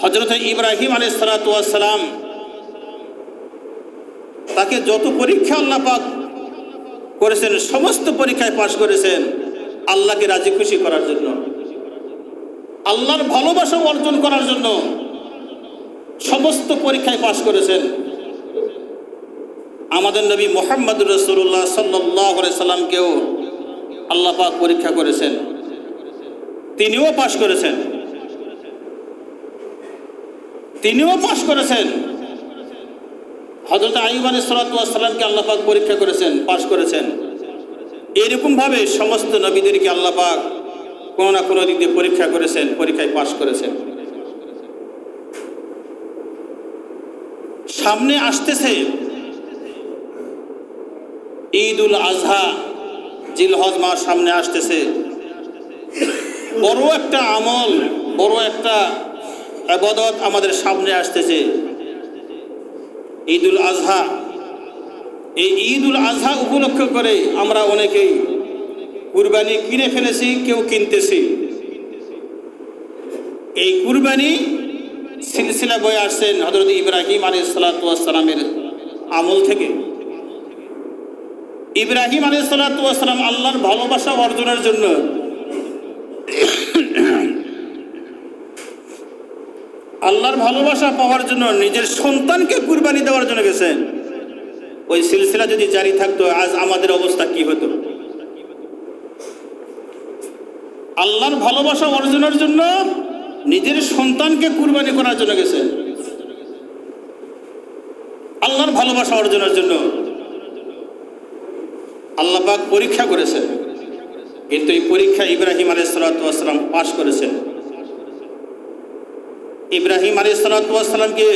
হযরত ইব্রাহিম আলাইহিস সালাতু ওয়াস সালাম তাকে যত পরীক্ষা আল্লাহ পাক করেছেন সমস্ত পরীক্ষায় পাশ করেছেন আল্লাহকে রাজি খুশি করার জন্য, আল্লাহর ভালোবাসা অর্জন করার জন্য সমস্ত পরীক্ষায় পাশ করেছেন। আমাদের নবী মুহাম্মদুর রাসূলুল্লাহ সাল্লাল্লাহু আলাইহি সাল্লামকেও আল্লাহ পাক পরীক্ষা করেছেন, তিনিও পাশ করেছেন, হযরত আইয়ুব আলাইহিস সালাতু ওয়াস সালামকে আল্লাহ পাক পরীক্ষা করেছেন, পাশ করেছেন। এরকমভাবে সমস্ত নবীদেরকে আল্লাহ পাক কোনো না কোনো দিক দিয়ে পরীক্ষা করেছেন, পরীক্ষায় পাশ করেছেন। সামনে আসতেছে ঈদুল আজহা, জিলহজ মাস সামনে আসতেছে। বড় একটা আমল, বড় একটা ইবাদত আমাদের সামনে আসতেছে, ঈদুল আজহা। এই ঈদুল আজহা উপলক্ষ করে আমরা অনেকেই কুরবানি কিনে ফেলেছি, কেউ কিনতেছি। এই কুরবানি সিলসিলা বয়ে আসছেন হযরত ইব্রাহিম আলাইহিস সালাতু ওয়াস সালামের আমল থেকে। ইব্রাহিম আলাইহিস সালাতু ওয়াস সালাম আল্লাহর ভালোবাসা অর্জনের জন্য আল্লাহর ভালোবাসা পাওয়ার জন্য নিজের সন্তানকে কুরবানি দেওয়ার জন্য গেছেন। ওই সিলসিলা যদি জারি থাকতো আজ আমাদের অবস্থা কি হতো? আল্লাহর ভালোবাসা অর্জনের জন্য নিজের সন্তানকে কুরবানি করার জন্য গেছেন, আল্লাহর ভালোবাসা অর্জনের জন্য আল্লাহ পাক পরীক্ষা করেছেন। কিন্তু এই পরীক্ষা ইব্রাহিম আলাইহিস সালাতু ওয়াস সালাম পাশ করেছেন। ইব্রাহিম আলাইহিস সালাতু ওয়াস সালামকে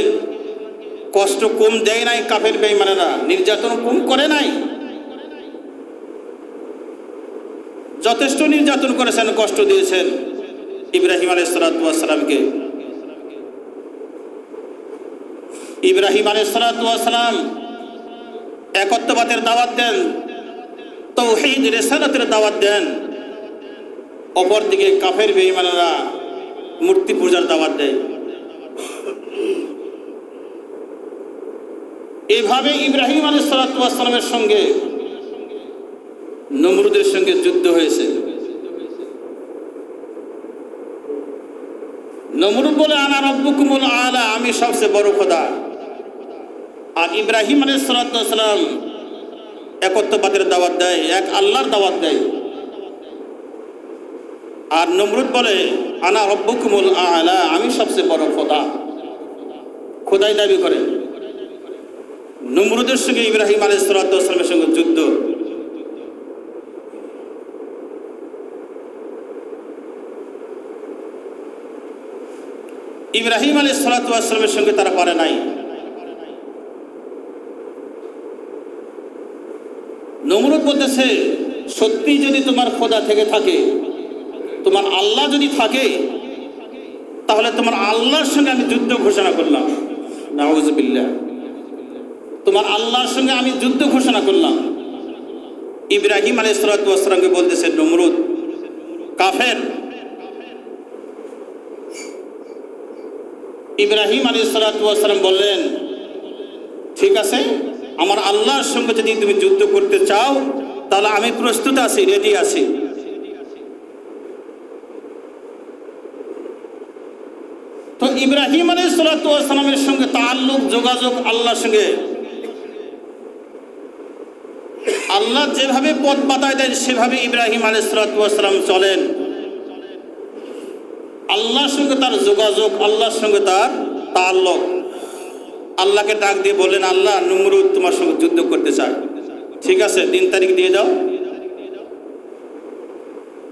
কষ্ট কম দেয় নাই কাফের বেঈমানেরা, নির্যাতন কম করে নাই, যথেষ্ট নির্যাতন করেছেন, কষ্ট দিয়েছেন ইব্রাহিম আলাইহিস সালাতু ওয়াস সালামকে। ইব্রাহিম আলাইহিস সালাতু ওয়াস সালাম একত্ববাদের দাওয়াত দেন, তাওহীদ রিসালাতের দাওয়াত দেন। অপরদিকে কাফের বেঈমানেরা মূর্তি পূজার দাওয়াত দেয়। এইভাবে ইব্রাহিম আলাইহিস সালাতু ওয়াস সালামের সঙ্গে নমরুদের সঙ্গে যুদ্ধ হয়েছে। নমরুদ বলে আনা রব্বুকুমুল আলা, আমি সবচেয়ে বড় খোদা। আর ইব্রাহিম আলাইহিস সালাতু ওয়াস সালাম একত্ববাদের দাওয়াত দেয়, এক আল্লাহর দাওয়াত দেয়। আর নমরুদ বলে আনা রব্বুকুমুল আলা, আমি সবচেয়ে বড় খোদা, খোদাই দাবি করে। নমরুদের সঙ্গে ইব্রাহিম আলাইহিস সালাতু ওয়াস সালামের সঙ্গে যুদ্ধ। ইব্রাহিম আলাইহিস সালাতু ওয়াস সালামের সঙ্গে তারা পারে নাই। নমরুদ বলতেছে সত্যি যদি তোমার খোদা থেকে থাকে, তোমার আল্লাহ যদি থাকে, তাহলে তোমার আল্লাহর সঙ্গে আমি যুদ্ধ ঘোষণা করলাম। নাউযুবিল্লাহ, তোমার আল্লাহর সঙ্গে আমি যুদ্ধ ঘোষণা করলাম। ইব্রাহিম আলাইহিস সালাতু ওয়াস সালামকে বলতেছে নমরুদ কাফের। ইব্রাহিম আলাইহিস সালাতু ওয়াস সালাম বললেন ঠিক আছে, আমার আল্লাহর সঙ্গে যদি তুমি যুদ্ধ করতে চাও তাহলে আমি প্রস্তুত আছি, রেডি আছি। তো ইব্রাহিম আলাইহিস সালাতু ওয়াস সালামের সঙ্গে তাআল্লুক, যোগাযোগ আল্লাহর সঙ্গে, আল্লাহ যেভাবে পথ বাতায় দেন সেভাবে ইব্রাহিম আলাইহিস সালাতু ওয়াস সালাম চলেন। আল্লাহর সঙ্গে তার যোগাযোগ, আল্লাহর সঙ্গে তার তাআল্লুক। আল্লাহকে ডাক দিয়ে বললেন আল্লাহ, নমরুদ তোমার সঙ্গে যুদ্ধ করতে চায়, ঠিক আছে দিন তারিখ দিয়ে দাও।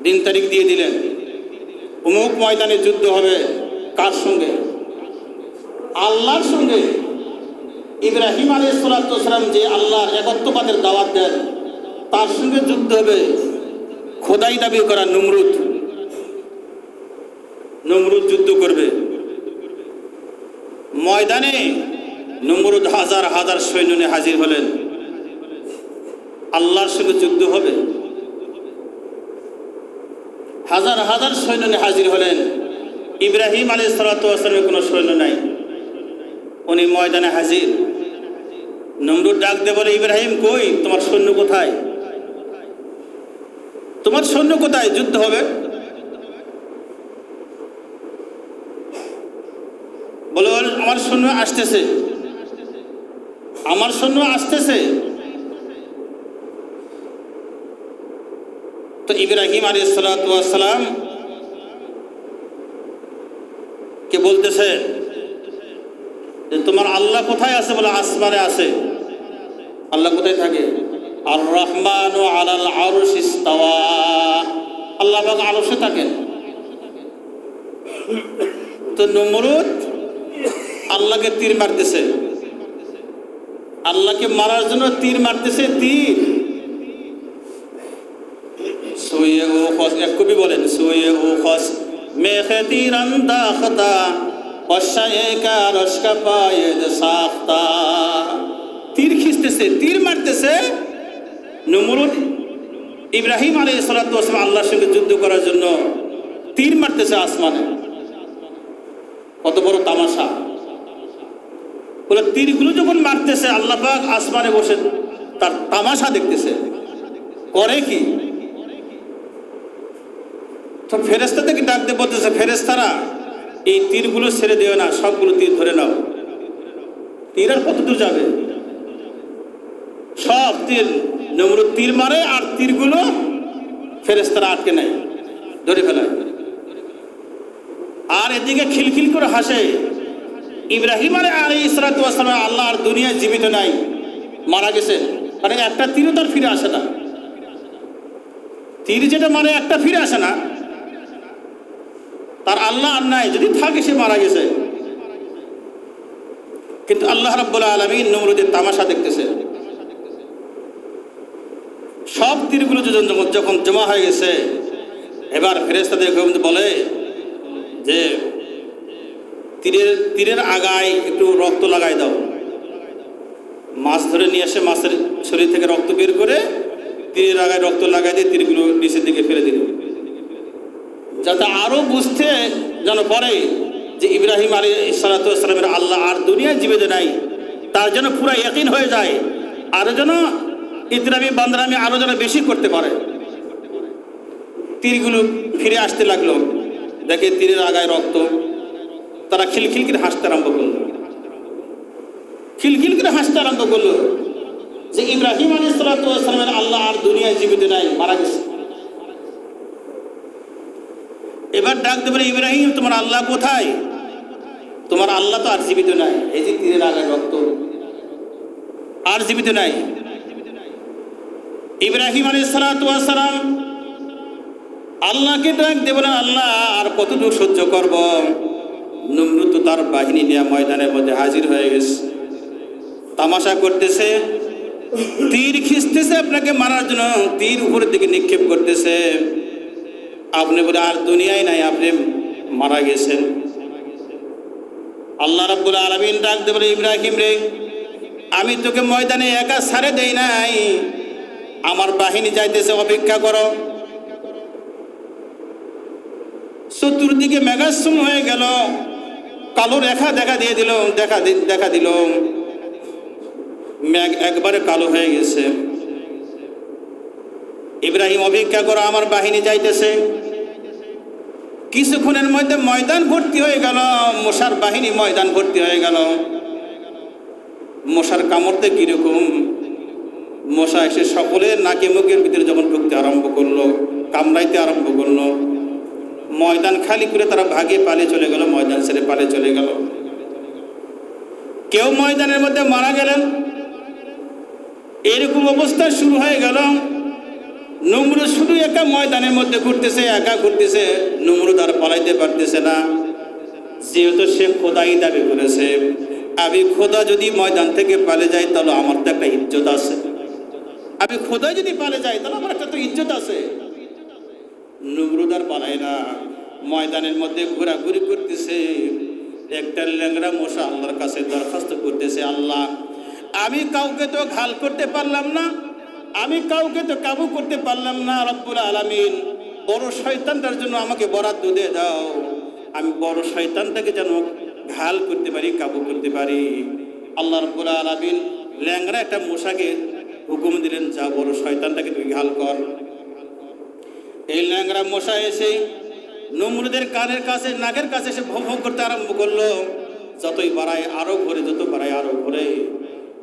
দিন তারিখ দিয়ে দিলেন, অমুক ময়দানে যুদ্ধ হবে। কার সঙ্গে? আল্লাহর সঙ্গে। ইব্রাহিম আলাইহিস সালাতু ওয়াস সালাম যে আল্লাহর একত্ববাদের দাওয়াত দেন, তার সঙ্গে যুদ্ধ হবে খোদাই দাবি করা নমরুদ। নমরুদ যুদ্ধ করবে ময়দানে। নমরুদ হাজার হাজার সৈন্য নিয়ে হাজির হলেন, আল্লাহর সঙ্গে যুদ্ধ হবে। হাজার হাজার সৈন্য নিয়ে হাজির হলেন। ইব্রাহিম আলাইহিস সালাতু ওয়াস সালামের কোনো সৈন্য নাই, উনি ময়দানে হাজির। নমরুদ ডাক দিয়ে বলে, ইব্রাহিম কই, তোমার সৈন্য কোথায়? তোমার সৈন্য কোথায়? যুদ্ধ হবে। বলে, আমার সৈন্য আসতেছে, আমার সৈন্য আসতেছে। তো ইব্রাহিম আলাইহিস সালাতু ওয়াস সালাম কে বলতেছে যে তোমার আল্লাহ কোথায় আছে? বলে, আসমানে আছে। আল্লাহ কোথায় থাকে? আর রহমানু আলাল আরশ ইস্তাওয়া, আল্লাহ পাক আরশে থাকেন। তো নমরুদ আল্লাহকে তীর মারতেছে, আল্লাহকে মারার জন্য তীর মারতেছে। তীর সুয়ে ও খস, এক কবি বলেন, সুয়ে ও খস মেখে তীর আন্দাখতা পশায়ে কা রশকা পায়েদ সাখতা। তীর খিঁচতেছে, তীর মারতেছে। নমরুদ ইব্রাহিম আলাইহিস সালাতু ওয়াস সালাম আল্লাহর সঙ্গে যুদ্ধ করার জন্য তীর মারতেছে আসমানে। কত বড় তামাশা! বলে, তীরগুলো যখন মারতেছে, আল্লাহ পাক আসমানে বসে তার তামাশা দেখতেছে। করে কি? তো ফেরেশতাদেরকে ডাক দিয়ে বলতেছে, ফেরেশতারা এই তীরগুলো ছেড়ে দিও না, সবগুলো তীর ধরে নাও। তীর আর কত দূর যাবে? সব তীর নমরুদ তীর মারে, আর তীরগুলো ফেরেশতারা আটকে নেয়, ধরে ফেলায়। আর এদিকে খিলখিল করে হাসে। ইব্রাহিম আলাইহিস সালাতু ওয়াস সালাম আল্লাহ আর দুনিয়ায় জীবিত নাই, মারা গেছে। মানে একটা তীরও তার ফিরে আসে না। তীর যেটা মারে একটা ফিরে আসে না, তার আল্লাহ আর নাই। যদি থাকে সে মারা গেছে। কিন্তু আল্লাহ রাব্বুল আলামিন নমরুদের তামাশা দেখতেছে। সব তীরগুলো যখন জমা হয়ে গেছে, এবার ফেরেশতাদের বলে যে তীরের আগায় একটু রক্ত লাগাই দাও। মাছ ধরে নিয়ে এসে মাছের শরীর থেকে রক্ত বের করে তীরের আগায় রক্ত লাগাই দিয়ে তীরগুলো নিচের দিকে ফেলে দিল, যাতে আরো বুঝতে যেন পারে যে ইব্রাহিম আলাইহিস সালাতু ওয়াস সালামের আল্লাহ আর দুনিয়ায় জীবিত নাই। তার যেন পুরো ইয়াকিন হয়ে যায়, আরো যেন ইতরামি বান্দরামি আরো যেন বেশি করতে পারে। তীরগুলো ফিরে আসতে লাগলো, দেখে তীরের আগায় রক্ত। তারা খিলখিল করে হাসতে আরম্ভ করলো, খিলখিল করে হাসতে আরম্ভ করলো যে ইব্রাহিম আলাইহিস সালাতু ওয়াস সালামের আল্লাহ আর দুনিয়ায় জীবিত নাই, মারা গেছে। এবার ডাক দেবে, ইব্রাহিম তোমার আল্লাহ কোথায়? তোমার আল্লাহ তো আর জীবিত নাই। এই যে তীরের আগায় রক্ত, আর জীবিত নাই। ইব্রাহিম আলাইহিস সালাতু ওয়াস সালাম আল্লাহকে ডাক দিয়ে বলেন, আল্লাহ আর কতটুকু সহ্য করব? নমরুদ তো তার বাহিনী নিয়ে ময়দানের মধ্যে হাজির হয়ে গেছে, তামাশা করতেছে, তীর খিঁচতেছে আপনাকে মারার জন্য, তীর উপরের দিকে নিক্ষেপ করতেছে। আপনি বলে আর দুনিয়ায় নাই, আপনি মারা গেছেন। আল্লাহ রাব্বুল আলামিন ডাক দিয়ে বলে, ইব্রাহিম রে, আমি তোকে ময়দানে একা ছাড়ে দেই নাই, আমার বাহিনী যাইতেছে, অপেক্ষা করো। চতুর্দিকে মেঘাচ্ছন্ন হয়ে গেল, কালো রেখা দেখা দিল, মেঘ একবারে কালো হয়ে গেছে। ইব্রাহিম, অপেক্ষা করো, আমার বাহিনী যাইতেছে। কিছুক্ষণের মধ্যে ময়দান ভর্তি হয়ে গেল, মশার বাহিনী ময়দান ভর্তি হয়ে গেল। মশার কামড়তে কিরকম, মশা এসে সকলের নাকে মুখের ভিতরে যখন ঢুকতে আরম্ভ করলো, কামড়াইতে আরম্ভ করলো, ময়দান খালি করে তারা ভাগে পালে চলে গেল, ময়দান ছেড়ে পালে চলে গেল। কেউ ময়দানের মধ্যে মারা গেলেন। এরকম অবস্থা শুরু হয়ে গেল। নমরুদ শুধু একা ময়দানের মধ্যে ঘুরতেছে, একা ঘুরতেছে। নমরুদ আর পালাইতে পারতেছে না, যেহেতু সে খোদাই দাবি করেছে। আমি খোদা যদি ময়দান থেকে পালে যাই, তাহলে আমার তো একটা ইজ্জত আছে। আমি খোদাই যদি পালে যাই, তাহলে আমার একটা তো ইজ্জত আছে। নমরুদ আর পালায় না, ময়দানের মধ্যে ঘোরাঘুরি করতেছে। একটা ল্যাংড়া মশা আল্লাহর কাছে দরখাস্ত করতেছে, আল্লাহ, আমি কাউকে তো ঘাল করতে পারলাম না, আমি কাউকে তো কাবু করতে পারলাম না। রব্বুল আলামিন, বড় শয়তানটার জন্য আমাকে বরাদ্দ দিয়ে দাও। আমি বড় শয়তানটাকে যেন ঘাল করতে পারি, কাবু করতে পারি। আল্লাহ রাব্বুল আলামিন ল্যাংড়া একটা মশাকে হুকুম দিলেন, যা বড় শয়তানটাকে তুই ঘাল কর। এই ল্যাংড়া মশা এসে নমরুদের কানের কাছে, নাকের কাছে এসে ভোঁ ভোঁ করতে আরম্ভ করলো। যতই বাড়ায় আরো ঘোরে, যত বাড়ায় আরো ঘোরে।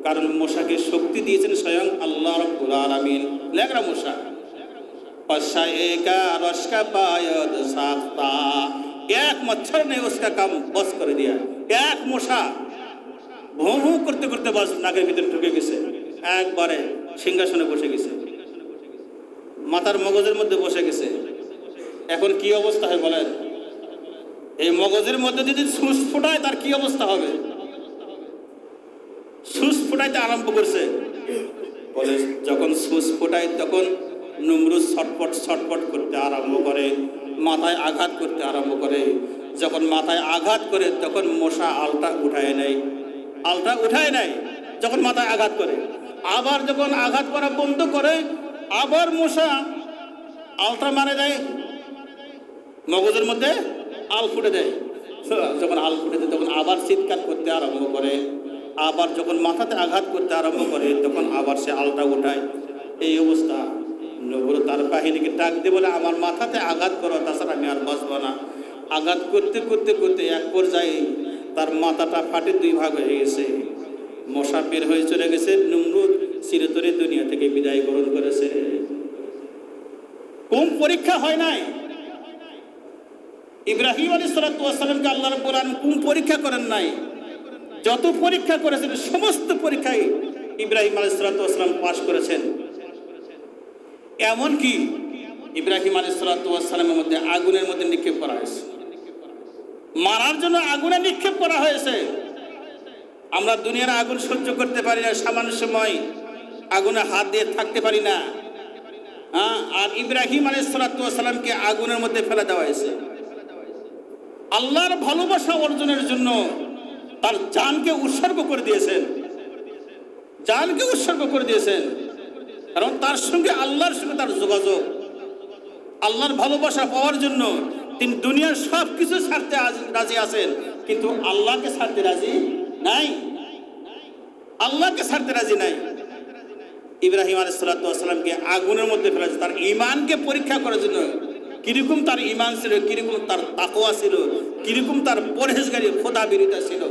কারণ মশাকে শক্তি দিয়েছেন স্বয়ং আল্লাহ রাব্বুল আলামিন। ল্যাংড়া মশা एक मच्छर ने उसका काम बस कर दिया। एक मशा भों भों करते करते बस नाकेर ভিতরে ঢুকে গেছে, একবারে সিংহাসনে বসে গেছে, মাথার মগজের মধ্যে বসে গেছে। এখন কি অবস্থা হয় বলেন? এই মগজের মধ্যে যদি সুস ফোটায় তার কি অবস্থা হবে? সুস ফোটাইতে আরম্ভ করছে। বলে যখন সুস ফোটায় তখন নমরুদ ছটফট ছটফট করতে আরম্ভ করে, মাথায় আঘাত করতে আরম্ভ করে। যখন মাথায় আঘাত করে তখন মশা আলটা উঠায় নেয়, আলটা উঠায় নেয় যখন মাথায় আঘাত করে। আবার যখন আঘাত করা বন্ধ করে আবার মশা আলটা মারে দেয়, মগজের মধ্যে আল ফুটে দেয়। যখন আল ফুটে দেয় তখন আবার চিৎকার করতে আরম্ভ করে। আবার যখন মাথাতে আঘাত করতে আরম্ভ করে তখন আবার সে আলটা উঠায়। এই অবস্থা। নমরুদ তার বাহিনীকে ডাক দিয়ে বলে, আমার মাথাতে আঘাত করো, তাছাড়া আমি আর বাঁচব না। আঘাত করতে করতে করতে এক পর্যায়ে তার মাথাটা ফাটে দুই ভাগ হয়ে গেছে, মশা বের হয়ে চলে গেছে। নমরুদ চিরতরে দুনিয়া থেকে বিদায় গ্রহণ করেছে। কোন পরীক্ষা হয় নাই? ইব্রাহিম আলাইহিস সালামকে আল্লাহ রাব্বুল আলামিন কোন পরীক্ষা করেন নাই? যত পরীক্ষা করেছেন সমস্ত পরীক্ষায় ইব্রাহিম আলাইহিস সালাম পাশ করেছেন। এমনকি ইব্রাহিম আলাইহিস সালামের মধ্যে আগুনের মধ্যে নিক্ষেপ করা হয়েছে, মারার জন্য আগুনে নিক্ষেপ করা হয়েছে। আমরা দুনিয়ার আগুন সহ্য করতে পারি না, সামান্য সময় আগুনে হাত দিয়ে থাকতে পারি না। আর ইব্রাহিম আলাইহিস সালামকে আগুনের মধ্যে ফেলে দেওয়া হয়েছে। আল্লাহর ভালোবাসা অর্জনের জন্য তার জানকে উৎসর্গ করে দিয়েছেন, জানকে উৎসর্গ করে দিয়েছেন। কারণ তার সঙ্গে আল্লাহর সঙ্গে তার যোগাযোগ, আল্লাহর ভালোবাসা পাওয়ার জন্য তিনি দুনিয়ার সব কিছু ছাড়তে রাজি আছেন, কিন্তু আল্লাহকে ছাড়তে রাজি নাই, আল্লাহকে ছাড়তে রাজি নাই। ইব্রাহিম আলাইহিস সালামকে আগুনের মধ্যে ফেলেছে তার ঈমানকে পরীক্ষা করার জন্য। কিরকম তার ঈমান ছিল, কিরকম তার তাকওয়া ছিল, কিরকম তার পরহেজগারি খোদাবিরোধিতা ছিল।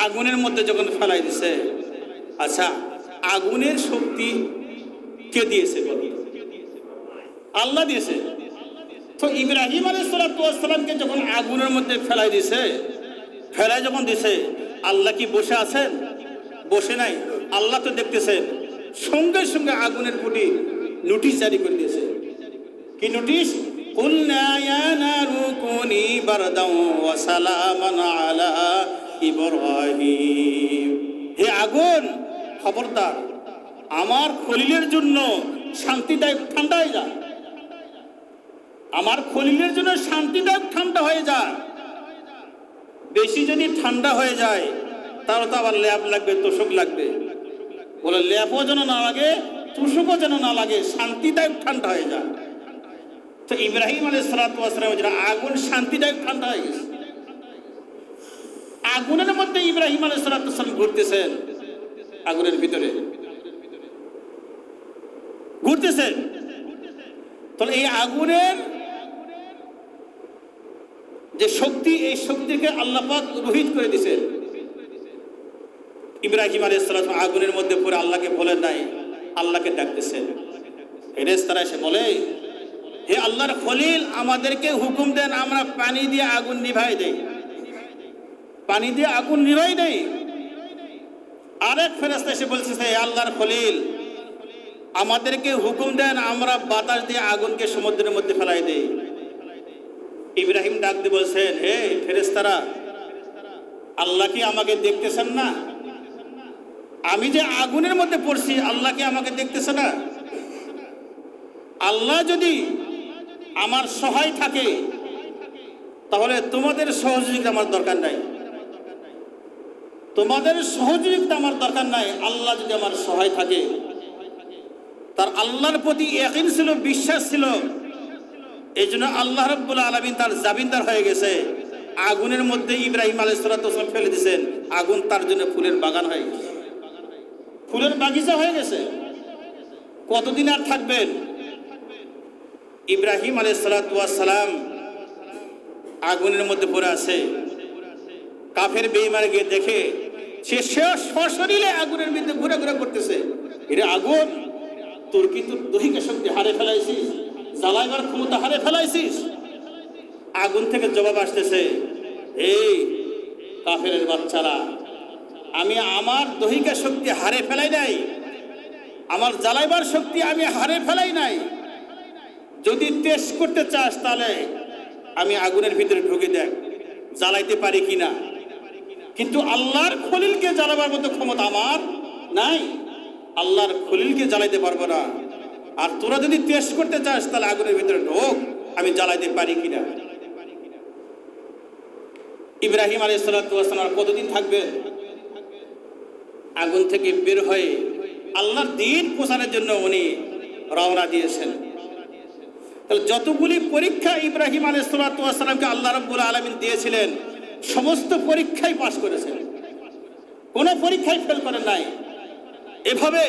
আগুনের মধ্যে যখন ফেলাই দিছে, আচ্ছা আগুনের শক্তি কে দিয়েছে? আল্লাহ দিয়েছে। তো ইব্রাহিম আলাইহিস সালামকে যখন আগুনের মধ্যে ফেলাই দিছে, ফেলাই যখন দিছে, আল্লাহ কি বসে আছেন? বসে নাই। আল্লাহ তো দেখতেছেন। সঙ্গে সঙ্গে আগুনের প্রতি নোটিশ জারি করে দিয়েছে। কি নোটিশ? কুলনা ইয়া নারু কুনি বারদাও ওয়া সালামান আলা ইব্রাহিম। হে আগুন, খবরদার আমার খলিলের জন্য শান্তিদায়ক ঠান্ডা হয়ে যা, আমার খলিলের জন্য শান্তিদায়ক ঠান্ডা হয়ে যা। বেশি যদি ঠান্ডা হয়ে যায় তাহলে তো আবার ল্যাপ লাগবে, তোষক লাগবে। বলে ল্যাপও যেন না লাগে, তোষকও যেন না লাগে, শান্তিদায়ক ঠান্ডা হয়ে যা। তো ইব্রাহিম আলাইহিস সালামের জন্য আগুন শান্তিদায়ক ঠান্ডা হয়ে গেছে। আগুনের মধ্যে ইব্রাহিম আলাইহিস সালাম ঘুরতেছেন, আগুনের ভিতরে ঘুরতেছেন। তাহলে এই আগুনের যে শক্তি, এই শক্তিকে আল্লাহ পাক রহিত করে দিয়েছেন। ইব্রাহিম আলাইহিস সালাম আগুনের মধ্যে পড়ে আল্লাহকে বলেন নাই, আল্লাহকে ডাকতেছেন। ফেরেশতারা এসে বলে, হে আল্লাহর খলিল, আমাদেরকে হুকুম দেন, আমরা পানি দিয়ে আগুন নিভাই দেই, পানি দিয়ে আগুন নিভাই দেই। আরেক ফেরেশতা এসে বলছে, হে আল্লাহর খলিল, আমাদেরকে হুকুম দেন, আমরা বাতাস দিয়ে আগুনকে সমুদ্রের মধ্যে ফেলাই দেই। ইব্রাহিম ডাক দিয়ে বলছেন, হে ফেরেশতারা, আল্লাহ কি আমাকে দেখতেছেন না? আমি যে আগুনের মধ্যে পড়ছি, আল্লাহ কি আমাকে দেখতেছে না? আল্লাহ যদি আমার সহায় থাকে তাহলে তোমাদের সহযোগিতা আমার দরকার নাই, তোমাদের সহযোগিতা আমার দরকার নাই। আল্লাহ যদি আমার সহায় থাকে, তার আল্লাহর প্রতি ইয়াকিন ছিল, বিশ্বাস ছিল। এই জন্য আল্লাহ রাব্বুল আলামিন তার জামিনদার হয়ে গেছে। আগুনের মধ্যে ইব্রাহিম আলাইহিস সালাম ফেলে দিয়েছেন, আগুন তার জন্য ফুলের বাগান হয়ে গেছে, ফুলের বাগিচা হয়ে গেছে। কতদিন আর থাকবেন? ইব্রাহিম আলাইহিস সালাম আগুনের মধ্যে পড়ে আছে। কাফের বেঈমান গিয়ে দেখে সে সশরীরে আগুনের মধ্যে ঘুরে ঘুরে করতেছে। এরে আগুন, তোর কি তোর দৈহিক শক্তি হারে ফেলাইছিস, জ্বালাইবার ক্ষমতা হারে ফেলাইছিস? আগুন থেকে জবাব আসতেছে, এই কাফেরের বাচ্চারা, আমি আমার দৈহিক শক্তি হারে ফেলাই নাই, আমার জ্বালাইবার শক্তি আমি হারে ফেলাই নাই। যদি টেস্ট করতে চাস তাহলে আমি আগুনের ভিতরে ঢুকে দেখ জ্বালাইতে পারি কিনা। কিন্তু আল্লাহর খলিলকে জ্বালাবার মতো ক্ষমতা আমার নাই, আল্লাহর খলিলকে জ্বালাইতে পারবো না। আর তোরা যদি টেস্ট করতে চাস তাহলে আগুনের ভিতরে ঢোক, আমি জ্বালাইতে পারি কিনা। ইব্রাহিম আলাইহিস সালাম কতদিন থাকবেন? আগুন থেকে বের হয়ে আল্লাহর দ্বীন প্রচারের জন্য উনি রওনা দিয়েছেন। তাহলে যতগুলি পরীক্ষা ইব্রাহিম আলাইহিস সালামকে আল্লাহ রাব্বুল আলামিন দিয়েছিলেন, সমস্ত পরীক্ষায় পাশ করেছেন, কোনো পরীক্ষায় ফেল করেন নাই। এভাবে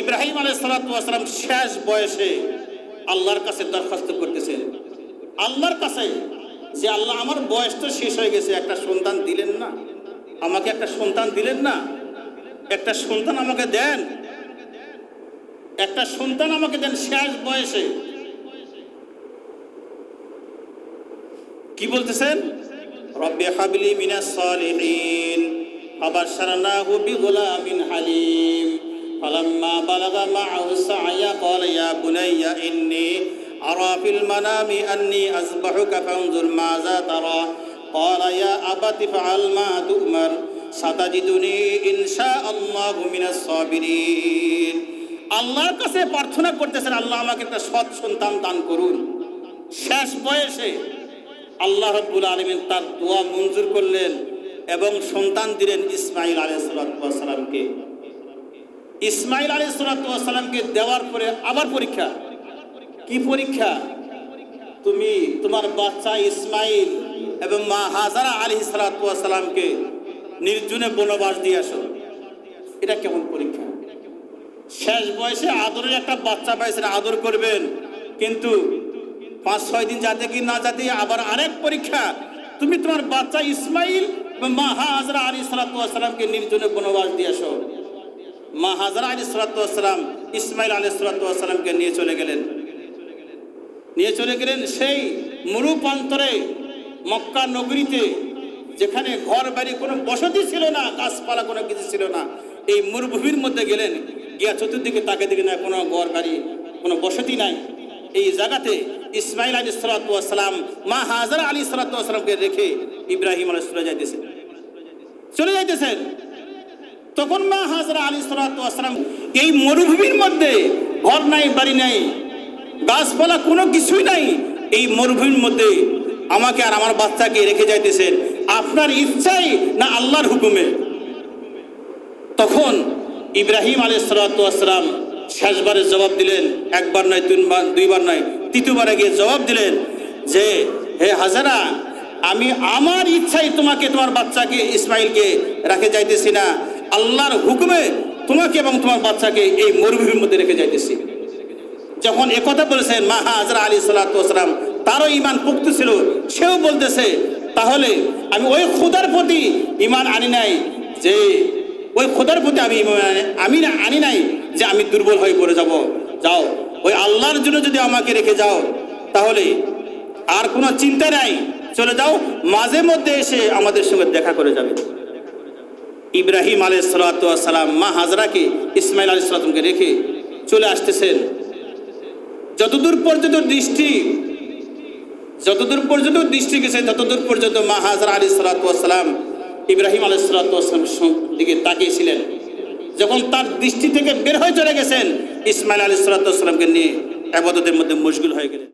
ইব্রাহিম আলাইহিস সালাম শেষ বয়সে আল্লাহর কাছে দরখাস্ত করতেছেন, আল্লাহর কাছে, যে আল্লাহ আমার বয়স তো শেষ হয়ে গেছে, একটা সন্তান দিলেন না আমাকে, একটা সন্তান দিলেন না, একটা সন্তান আমাকে দেন, একটা সন্তান আমাকে দেন শেষ বয়সে। কি বলতেছেন? রব্বি হাবলি মিনাস সালিহিন ফাবাশশারনাহু বিগুলামিন হালিম ফালাম্মা বালাগা মা'আহু সা'য়া ক্বালা ইয়া বুনাইয়া ইন্নী আরা ফিল মানামি আন্নী আযবাহুকা ফানজুর মাযা তারা ক্বালা ইয়া আবাতি ফাআল মা তু'মার সাতাজিদুনি ইনশাআল্লাহু মিনাস সাবিরিন। আল্লাহর কাছে প্রার্থনা করতেছেন, আল্লাহ আমাকে একটা সৎ সন্তান দান করুন। শেষ বয়সে আল্লাহ রাব্বুল আলামিন তার দোয়া মঞ্জুর করলেন এবং সন্তান দিলেন ইসমাঈল আলাইহিস সালামকে। ইসমাঈল আলাইহিস সালামকে দেওয়ার পরে আবার পরীক্ষা। কি পরীক্ষা? তুমি তোমার বাচ্চা ইসমাঈল এবং মা হাজারা আলাইহিস সালামকে নির্জনে বনবাস দিয়ে আসো। এটা কেমন পরীক্ষা? শেষ বয়সে আদরের একটা বাচ্চা পাইছেন, আদর করবেন, কিন্তু 5-6 দিন যাতে কি না যাতে আবার আরেক পরীক্ষা। তুমি তোমার বাচ্চা ইসমাঈল এবং মা হাজারা আলাইহিস সালামকে নির্জনে বনবাস দিয়ে আসো। মা হাজারা আলাইহিস সালাম ইসমাঈল আলাইহিস সালামকে নিয়ে চলে গেলেন সেই মরু প্রান্তরে মক্কা নগরীতে, যেখানে ঘর বাড়ি কোনো বসতি ছিল না, গাছপালা কোনো কিছু ছিল না। এই মরুভূমির মধ্যে গেলেন, গিয়া চতুর্দিকে তাকে দিকে না, কোনো ঘর বাড়ি কোনো বসতি নাই। এই জায়গাতে ইসমাঈল আলাইহিস সালাম মা হাজারা আলাইহিস সালামকে রেখে ইব্রাহিম আলাইহিস চলে যাইতেছেন। তখন মা হাজারা আলাইহিস সালাম এই মরুভূমির মধ্যে, ঘর নাই, বাড়ি নাই, গাছপালা কোনো কিছুই নাই, এই মরুভূমির মধ্যে আমাকে আর আমার বাচ্চাকে রেখে যাইতেছেন, আপনার ইচ্ছাই না আল্লাহর হুকুমে? তখন ইব্রাহিম আলাইহিস সালাম শেষবারে জবাব দিলেন, একবার নয়, দুইবার নয়, তৃতীয়বারে গিয়ে জবাব দিলেন যে, হে হাজারা, আমি আমার ইচ্ছাই তোমাকে, তোমার বাচ্চাকে ইসমাঈলকে রেখে যাইতেছি না, আল্লাহর হুকুমে তোমাকে এবং তোমার বাচ্চাকে এই মরুভূমির মধ্যে রেখে যাইতেছি। যখন একথা বলেছেন, মা হাজারা আলাইহিস সালাম তারও ঈমান পুক্ত ছিল, সেও বলতেছে, তাহলে আমি ওই খোদার প্রতি ঈমান আনি নাই, যে ওই খোদার প্রতি আমি আনি নাই যে আমি দুর্বল হয়ে পড়ে যাব। যাও, ওই আল্লাহর জন্য যদি আমাকে রেখে যাও তাহলে আর কোনো চিন্তা নাই, চলে যাও, মাঝে মধ্যে এসে আমাদের সঙ্গে দেখা করে যাবে। ইব্রাহিম আলাইহিস সালাম মা হাজরাকে ইসমাঈল আলাইহিস সালামকে রেখে চলে আসতেছেন। যতদূর পর্যন্ত দৃষ্টি গেছে, ততদূর পর্যন্ত মা হাজরা আলাইহিস সালাম ইব্রাহিম আলাইহিস সালামের দিকে তাকিয়েছিলেন। যখন তার দৃষ্টি থেকে বের হয়ে চলে গেছেন, ইসমাঈল আলাইহিস সালামকে নিয়ে ইবাদতের মধ্যে মশগুল হয়ে গেলেন।